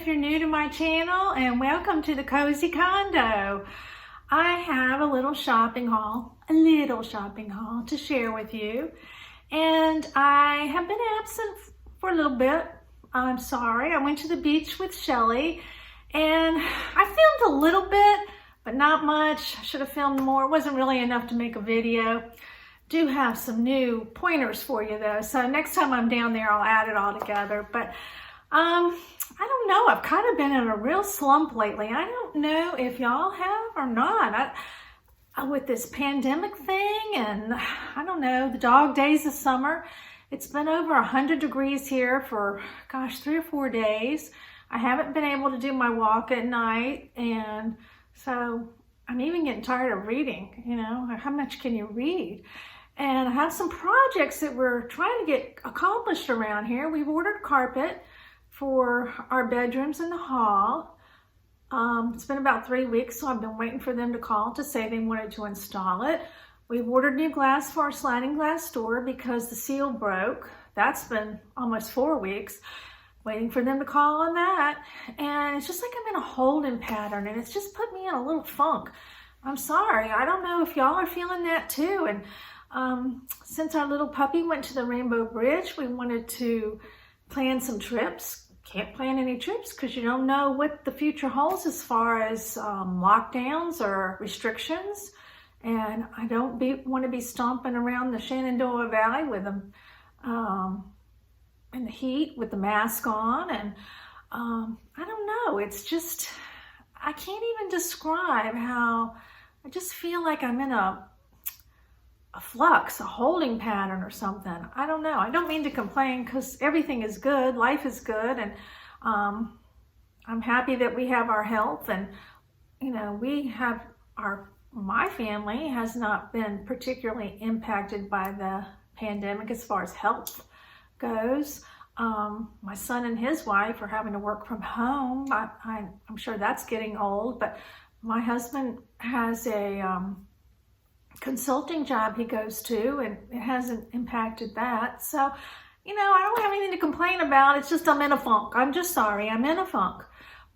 if you're new to my channel, and welcome to the Cozy Condo. I have a little shopping haul to share with you. And I have been absent for a little bit. I'm sorry. I went to the beach with Shelly and I filmed a little bit, but not much. I should have filmed more. It wasn't really enough to make a video. Do have some new pointers for you though, so next time I'm down there I'll add it all together. But I don't know, I've kind of been in a real slump lately. I don't know if y'all have or not. With this pandemic thing, and I don't know, the dog days of summer, it's been over 100 degrees here for, gosh, 3 or 4 days. I haven't been able to do my walk at night, and so I'm even getting tired of reading. You know, how much can you read? And I have some projects that we're trying to get accomplished around here. We've ordered carpet for our bedrooms in the hall. It's been about 3 weeks, so I've been waiting for them to call to say they wanted to install it. We've ordered new glass for our sliding glass door because the seal broke. That's been almost 4 weeks, waiting for them to call on that. And it's just like I'm in a holding pattern, and it's just put me in a little funk. I'm sorry. I don't know if y'all are feeling that too. And since our little puppy went to the Rainbow Bridge, we wanted to plan some trips. Can't plan any trips because you don't know what the future holds as far as lockdowns or restrictions. And I don't want to be stomping around the Shenandoah Valley with them in the heat with the mask on. And I don't know, it's just, I can't even describe how I just feel like I'm in a flux, a holding pattern or something. I don't know. I don't mean to complain because everything is good. Life is good. And I'm happy that we have our health, and, you know, my family has not been particularly impacted by the pandemic as far as health goes. My son and his wife are having to work from home. I'm sure that's getting old, but my husband has a consulting job he goes to, and it hasn't impacted that. So, you know, I don't have anything to complain about. It's just I'm in a funk. I'm just sorry, I'm in a funk.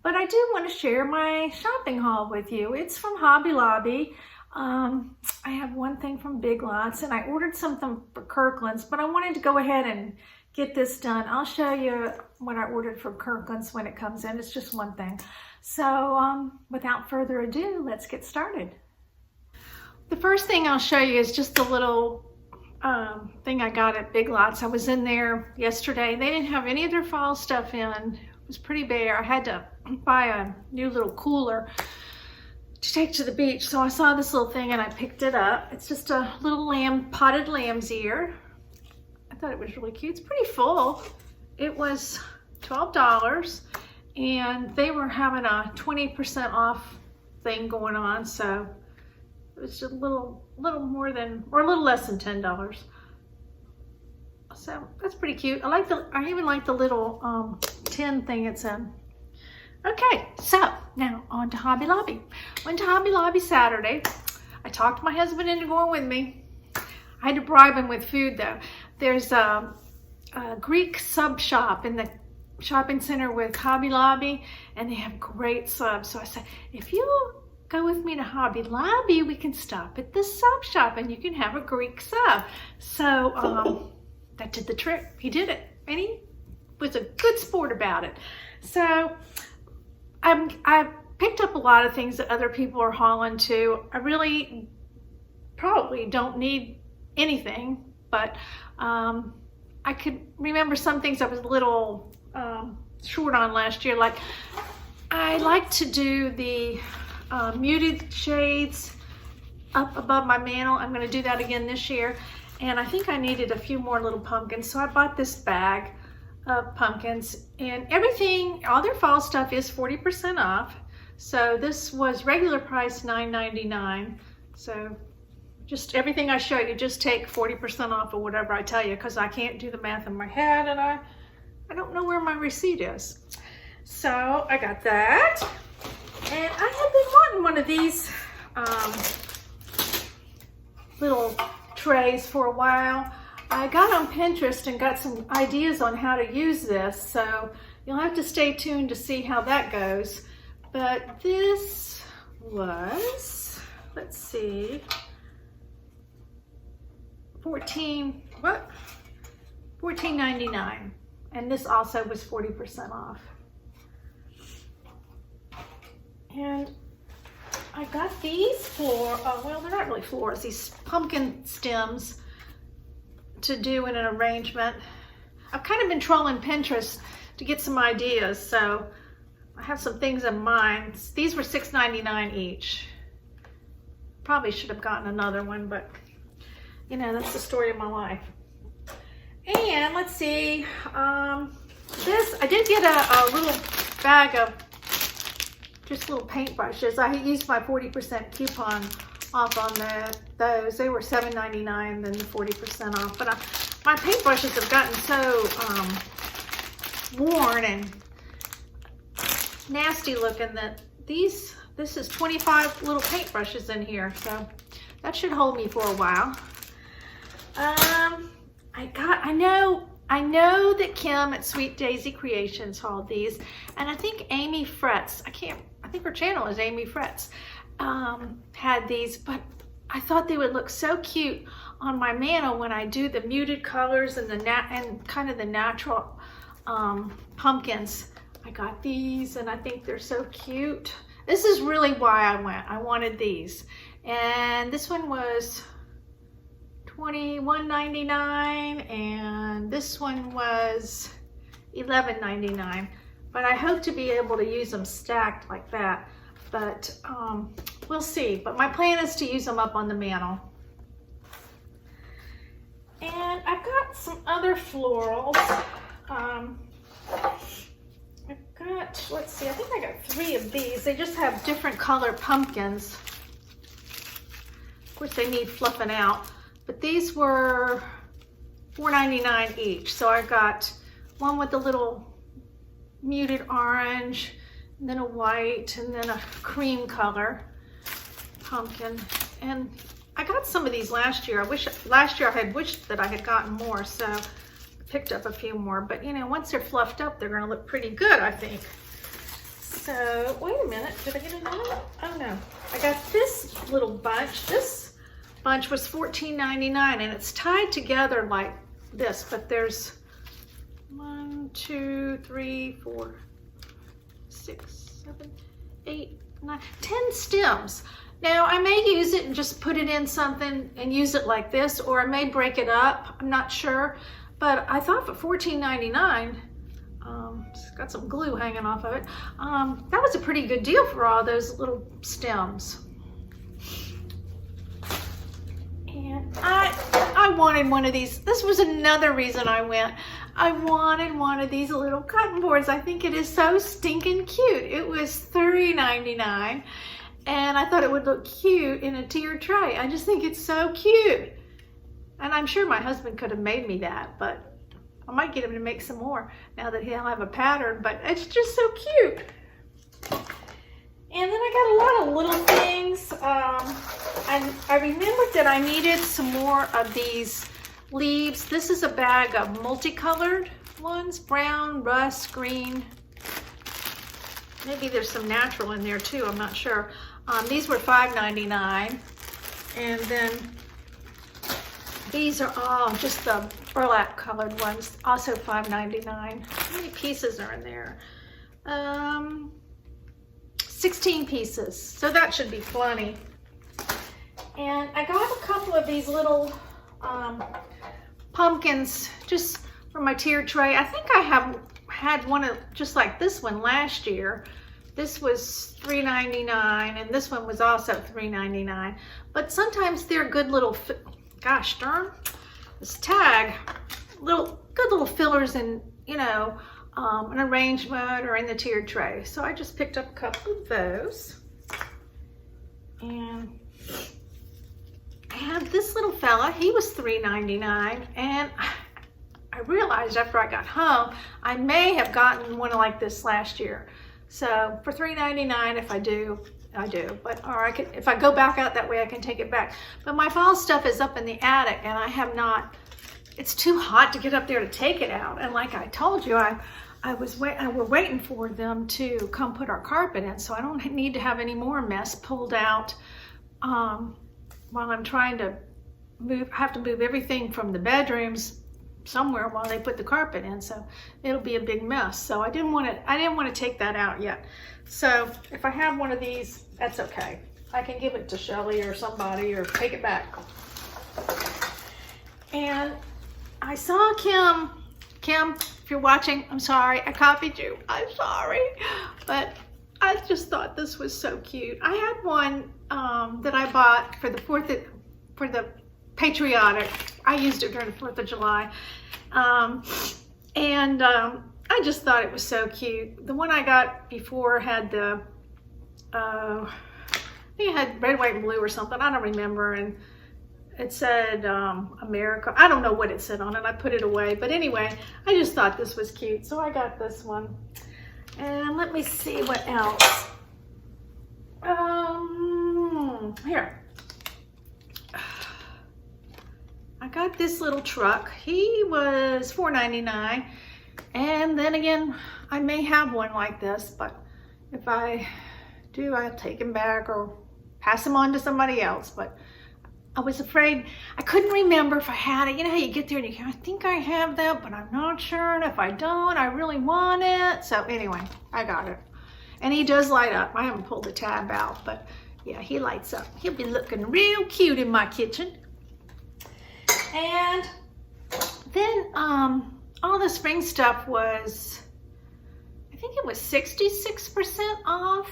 But I do want to share my shopping haul with you. It's from Hobby Lobby. I have one thing from Big Lots, and I ordered something for Kirkland's, but I wanted to go ahead and get this done. I'll show you what I ordered from Kirkland's when it comes in. It's just one thing. So without further ado, let's get started. The first thing I'll show you is just a little thing I got at Big Lots. I was in there yesterday. They didn't have any of their fall stuff in. It was pretty bare. I had to buy a new little cooler to take to the beach. So I saw this little thing and I picked it up. It's just a little potted lamb's ear. I thought it was really cute. It's pretty full. It was $12 and they were having a 20% off thing going on. So it was just a little more than, or a little less than $10. So that's pretty cute. I even like the little tin thing it's in. Okay, so now on to Hobby Lobby. Went to Hobby Lobby Saturday. I talked my husband into going with me. I had to bribe him with food though. There's a Greek sub shop in the shopping center with Hobby Lobby, and they have great subs. So I said, if you go with me to Hobby Lobby, we can stop at the sub shop and you can have a Greek sub. So that did the trick. He did it, and he was a good sport about it. So I picked up a lot of things that other people are hauling too. I really probably don't need anything, but I could remember some things I was a little short on last year. Like, I like to do the muted shades up above my mantle. I'm going to do that again this year, and I think I needed a few more little pumpkins, so I bought this bag of pumpkins. And everything, all their fall stuff is 40% off. So this was regular price $9.99. So just everything I show you, just take 40% off of whatever I tell you, because I can't do the math in my head, and I don't know where my receipt is. So I got that. And I have been wanting one of these little trays for a while. I got on Pinterest and got some ideas on how to use this. So you'll have to stay tuned to see how that goes. But this was, let's see, $14.99, and this also was 40% off. And I got these well, they're not really florals, these pumpkin stems to do in an arrangement. I've kind of been trolling Pinterest to get some ideas, so I have some things in mind. These were $6.99 each. Probably should have gotten another one, but you know, that's the story of my life. And let's see, this, I did get a little bag of just little paintbrushes. I used my 40% coupon off on those. They were $7.99, then the 40% off. But my paintbrushes have gotten so worn and nasty looking that this is 25 little paintbrushes in here. So that should hold me for a while. I know that Kim at Sweet Daisy Creations hauled these, and I think Amy Fretz, I think her channel is Amy Fretz, had these, but I thought they would look so cute on my mantle when I do the muted colors and kind of the natural pumpkins. I got these, and I think they're so cute. This is really why I went. I wanted these, and this one was $21.99, and this one was $11.99. But I hope to be able to use them stacked like that. But we'll see. But my plan is to use them up on the mantle. And I've got some other florals. Let's see, I think I got 3 of these. They just have different color pumpkins. Of course, they need fluffing out. But these were $4.99 each. So I got one with a little muted orange, and then a white, and then a cream color pumpkin. And I got some of these last year. Last year I had wished that I had gotten more, so I picked up a few more. But you know, once they're fluffed up, they're gonna look pretty good, I think. So, wait a minute, did I get another one? Oh no, I got this little bunch. This bunch was $14.99, and it's tied together like this, but there's 1, 2, 3, 4, 6, 7, 8, 9, 10 stems. Now I may use it and just put it in something and use it like this, or I may break it up, I'm not sure. But I thought for $14.99, it's got some glue hanging off of it, that was a pretty good deal for all those little stems. And I wanted one of these. This was another reason I went. I wanted one of these little cotton boards. I think it is so stinking cute. It was $3.99, and I thought it would look cute in a tiered tray. I just think it's so cute. And I'm sure my husband could have made me that, but I might get him to make some more now that he'll have a pattern, but it's just so cute. And then I got a lot of little things. I remembered that I needed some more of these leaves. This is a bag of multicolored ones, brown, rust, green. Maybe there's some natural in there too, I'm not sure. These were $5.99. And then these are all just the burlap colored ones, also $5.99. How many pieces are in there? 16 pieces, so that should be plenty. And I got a couple of these little pumpkins just for my tiered tray. I think I have had one of just like this one last year. This was $3.99, and this one was also $3.99. But sometimes they're good little, gosh darn, this tag, good little fillers in, you know, an arrangement or in the tiered tray. So I just picked up a couple of those. And I have this little fella, he was $3.99, and I realized after I got home, I may have gotten one like this last year. So for $3.99, if I do, I do. But or I could, if I go back out that way, I can take it back. But my fall stuff is up in the attic, and I have not. It's too hot to get up there to take it out. And like I told you, we're waiting for them to come put our carpet in, so I don't need to have any more mess pulled out while I'm trying to have to move everything from the bedrooms somewhere while they put the carpet in, so it'll be a big mess. So I didn't want to take that out yet. So if I have one of these, that's okay. I can give it to Shelly or somebody or take it back. And I saw Kim, if you're watching, I'm sorry, I copied you. I'm sorry, but I just thought this was so cute. I had one that I bought for the patriotic. I used it during the 4th of July. I just thought it was so cute. The one I got before had the, I think it had red, white, and blue or something. I don't remember. And it said America. I don't know what it said on it. I put it away. But anyway, I just thought this was cute. So I got this one. And let me see what else. Here. I got this little truck. He was $4.99. And then again, I may have one like this, but if I do, I'll take him back or pass him on to somebody else. But I was afraid, I couldn't remember if I had it. You know how you get there and you go, I think I have that, but I'm not sure. And if I don't, I really want it. So anyway, I got it. And he does light up. I haven't pulled the tab out, but yeah, he lights up. He'll be looking real cute in my kitchen. And then all the spring stuff was, I think it was 66% off.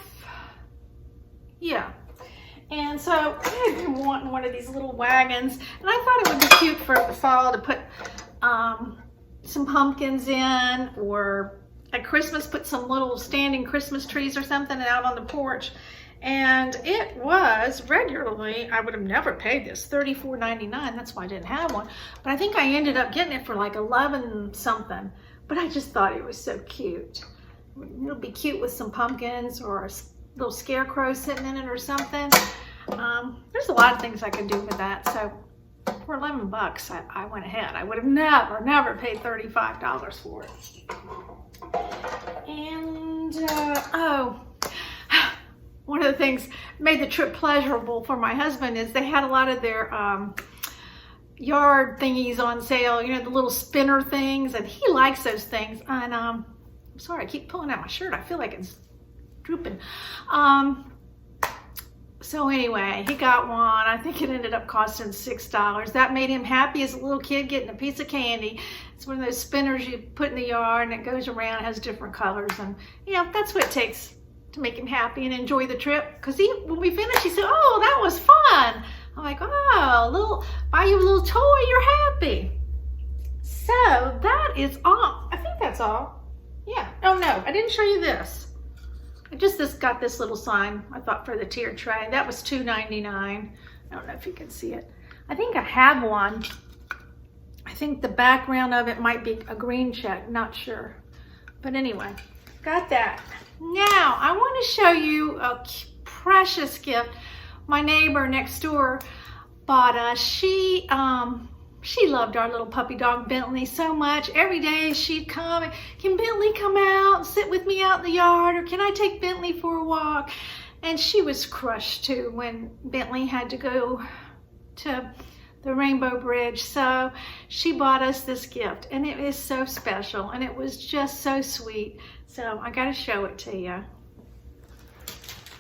Yeah. And so I had been wanting one of these little wagons, and I thought it would be cute for the fall to put some pumpkins in, or at Christmas put some little standing Christmas trees or something out on the porch. And it was regularly, I would have never paid this, $34.99. That's why I didn't have one. But I think I ended up getting it for like 11 something. But I just thought it was so cute. It'll be cute with some pumpkins or a little scarecrow sitting in it or something. There's a lot of things I could do with that. So for 11 bucks, I went ahead. I would have never paid $35 for it. And, one of the things made the trip pleasurable for my husband is they had a lot of their yard thingies on sale, you know, the little spinner things, and he likes those things. And I'm sorry, I keep pulling out my shirt. I feel like it's drooping. So anyway, he got one. I think it ended up costing $6. That made him happy as a little kid getting a piece of candy. It's one of those spinners you put in the yard and it goes around, has different colors. And you know, that's what it takes to make him happy and enjoy the trip. Because when we finished, he said, oh, that was fun. I'm like, oh, buy you a little toy, you're happy. So that is all. I think that's all. Yeah. Oh no, I didn't show you this. I just got this little sign, I thought, for the tier tray. That was $2.99. I don't know if you can see it. I think I have one. I think the background of it might be a green check, not sure. But anyway, got that. Now, I want to show you a precious gift my neighbor next door bought us. She loved our little puppy dog Bentley so much. Every day she'd come and, can Bentley come out and sit with me out in the yard, or can I take Bentley for a walk? And she was crushed too when Bentley had to go to the Rainbow Bridge. So she bought us this gift, and it is so special, and it was just so sweet. So I gotta show it to you.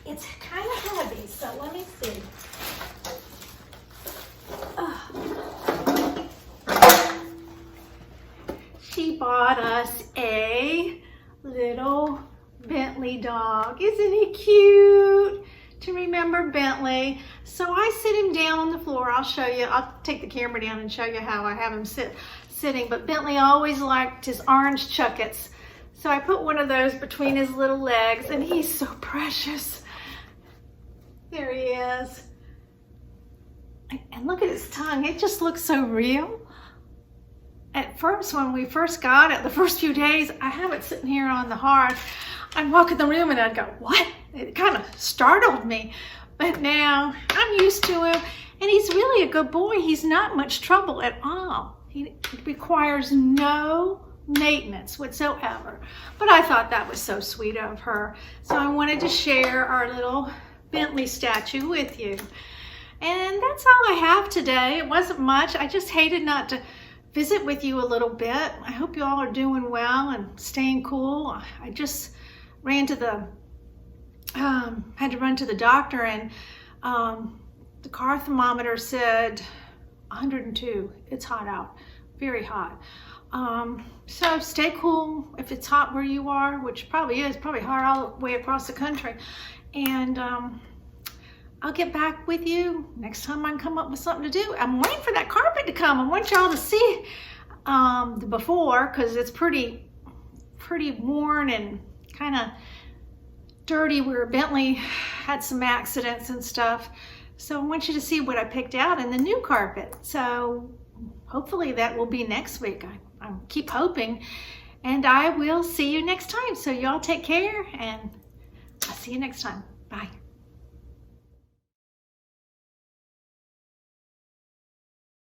It's kind of heavy, so let me see. She bought us a little Bentley dog. Isn't he cute? To remember Bentley. So I sit him down on the floor. I'll show you. I'll take the camera down and show you how I have him sitting. But Bentley always liked his orange chuckets. So I put one of those between his little legs, and he's so precious. There he is. And look at his tongue. It just looks so real. At first, when we first got it, the first few days, I have it sitting here on the hearth. I'd walk in the room and I'd go, what? It kind of startled me. But now I'm used to him, and he's really a good boy. He's not much trouble at all. He requires no maintenance whatsoever. But I thought that was so sweet of her. So I wanted to share our little Bentley statue with you. And that's all I have today. It wasn't much. I just hated not to visit with you a little bit. I hope you all are doing well and staying cool. I just ran to the, had to run to the doctor, and the car thermometer said 102. It's hot out, very hot. So stay cool if it's hot where you are, which probably is, probably hot all the way across the country. And I'll get back with you next time I come up with something to do. I'm waiting for that carpet to come. I want y'all to see the before, because it's pretty worn and kind of dirty where Bentley had some accidents and stuff. So I want you to see what I picked out in the new carpet. So hopefully that will be next week. I keep hoping. And I will see you next time. So y'all take care, and I'll see you next time. Bye.